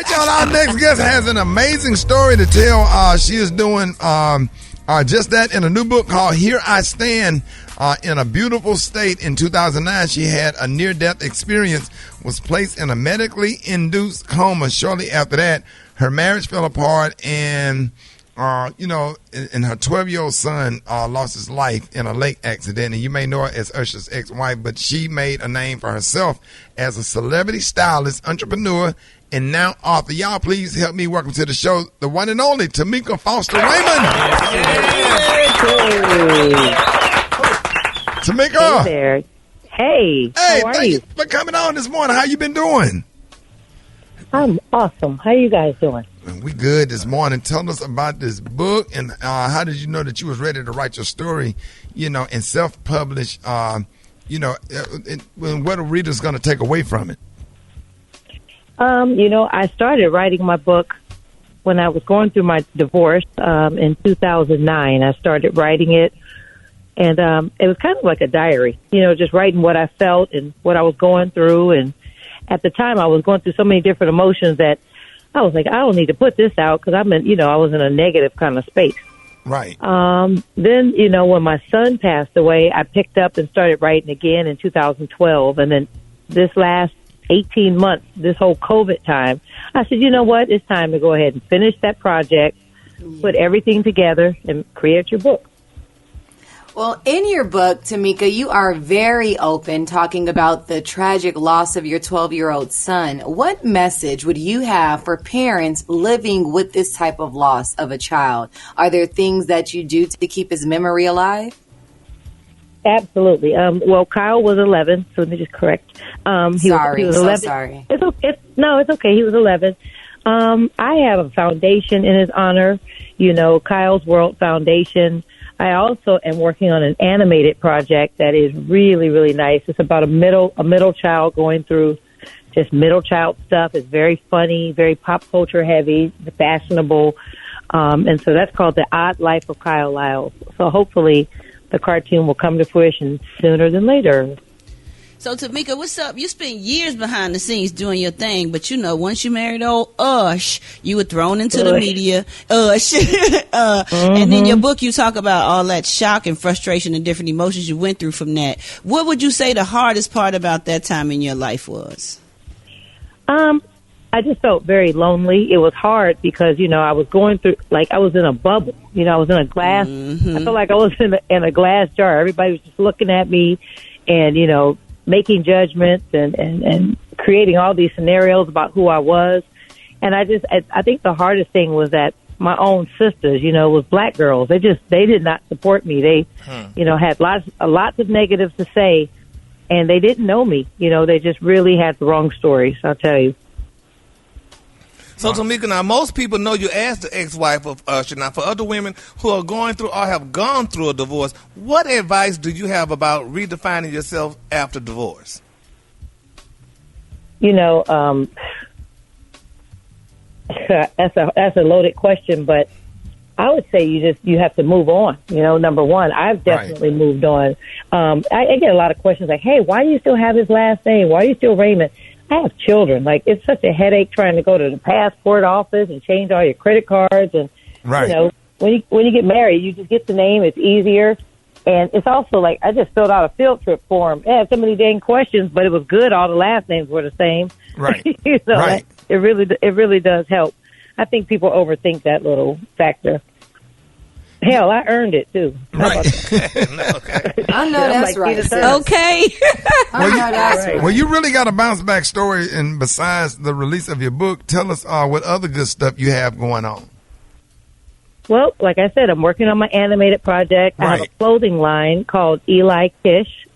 right, y'all. Our next guest has an amazing story to tell. She is doing just that in a new book called Here I Stand. In a beautiful state in 2009, she had a near-death experience, was placed in a medically induced coma. Shortly after that, her marriage fell apart, and her 12-year-old son lost his life in a lake accident. And you may know her as Usher's ex-wife, but she made a name for herself as a celebrity stylist, entrepreneur, and now author. Y'all, please help me welcome to the show the one and only Tameka Foster Raymond. Tameka. Hey there. Hey, how are you? Thank you for coming on this morning. How you been doing? I'm awesome. How you guys doing? We good this morning. Tell us about this book, and how did you know that you was ready to write your story, and self-publish, and what a reader's going to take away from it? I started writing my book when I was going through my divorce in 2009. I started writing it, and it was kind of like a diary, just writing what I felt and what I was going through. And at the time, I was going through so many different emotions that I was like, I don't need to put this out because I was in a negative kind of space. Right. Then, when my son passed away, I picked up and started writing again in 2012. And then this last 18 months, this whole COVID time, I said, you know what? It's time to go ahead and finish that project, put everything together, and create your book. Well, in your book, Tameka, you are very open talking about the tragic loss of your 12-year-old son. What message would you have for parents living with this type of loss of a child? Are there things that you do to keep his memory alive? Absolutely. Well, Kyle was 11, so let me just correct. He was 11. So sorry. It's okay. He was 11. I have a foundation in his honor, Kyle's World Foundation. I also am working on an animated project that is really, really nice. It's about a middle child going through just middle child stuff. It's very funny, very pop culture heavy, fashionable. And so that's called The Odd Life of Kyle Lyles. So hopefully the cartoon will come to fruition sooner than later. So, Tameka, what's up? You spent years behind the scenes doing your thing, but once you married old Ush, you were thrown into the media. Ush. And in your book, you talk about all that shock and frustration and different emotions you went through from that. What would you say the hardest part about that time in your life was? I just felt very lonely. It was hard because, I was going through, I was in a bubble. I was in a glass. I felt like I was in a glass jar. Everybody was just looking at me and, making judgments and creating all these scenarios about who I was. And I think the hardest thing was that my own sisters, was black girls. They did not support me. They, had lots of negatives to say, and they didn't know me. They just really had the wrong stories, I'll tell you. So, Tameka, now most people know you as the ex-wife of Usher. Now, for other women who are going through or have gone through a divorce, what advice do you have about redefining yourself after divorce? That's a loaded question, but I would say you have to move on. Number one, I've definitely moved on. I get a lot of questions like, hey, why do you still have his last name? Why are you still Raymond? I have children. It's such a headache trying to go to the passport office and change all your credit cards. And, when you get married, you just get the name. It's easier. And it's also I just filled out a field trip form. It had so many dang questions, but it was good. All the last names were the same. Right. Right. It really does help. I think people overthink that little factor. Hell, I earned it, too. Right. I know that's right. Okay. I know that's right. Well, you really got a bounce back story, and besides the release of your book, tell us what other good stuff you have going on. Well, like I said, I'm working on my animated project. Right. I have a clothing line called Eli Kish.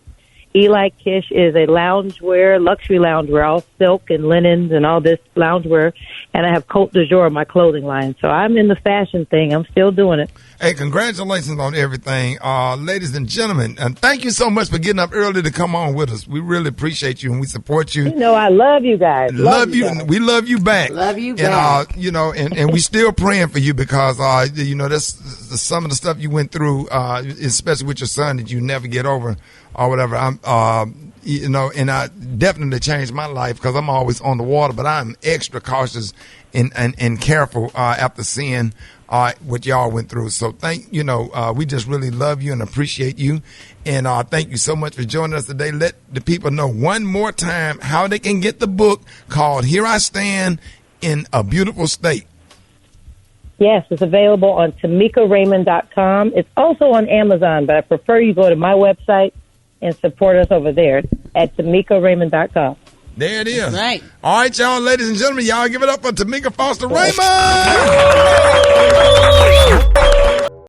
Eli Kish is a loungewear, luxury loungewear, all silk and linens and all this loungewear. And I have Cote de Jour, my clothing line. So I'm in the fashion thing. I'm still doing it. Hey, congratulations on everything. Ladies and gentlemen, and thank you so much for getting up early to come on with us. We really appreciate you, and we support you. I love you guys. Love you. Guys. We love you back. Love you back. And we still praying for you because, that's some of the stuff you went through, especially with your son that you never get over or whatever. you know, and I definitely changed my life because I'm always on the water, but I'm extra cautious and careful after seeing what y'all went through. So we just really love you and appreciate you. And thank you so much for joining us today. Let the people know one more time how they can get the book called Here I Stand in a Beautiful State. Yes, it's available on TamekaRaymond.com. It's also on Amazon, but I prefer you go to my website and support us over there at TamekaRaymond.com. There it is. Right. All right, y'all, ladies and gentlemen, y'all give it up for Tameka Foster Raymond.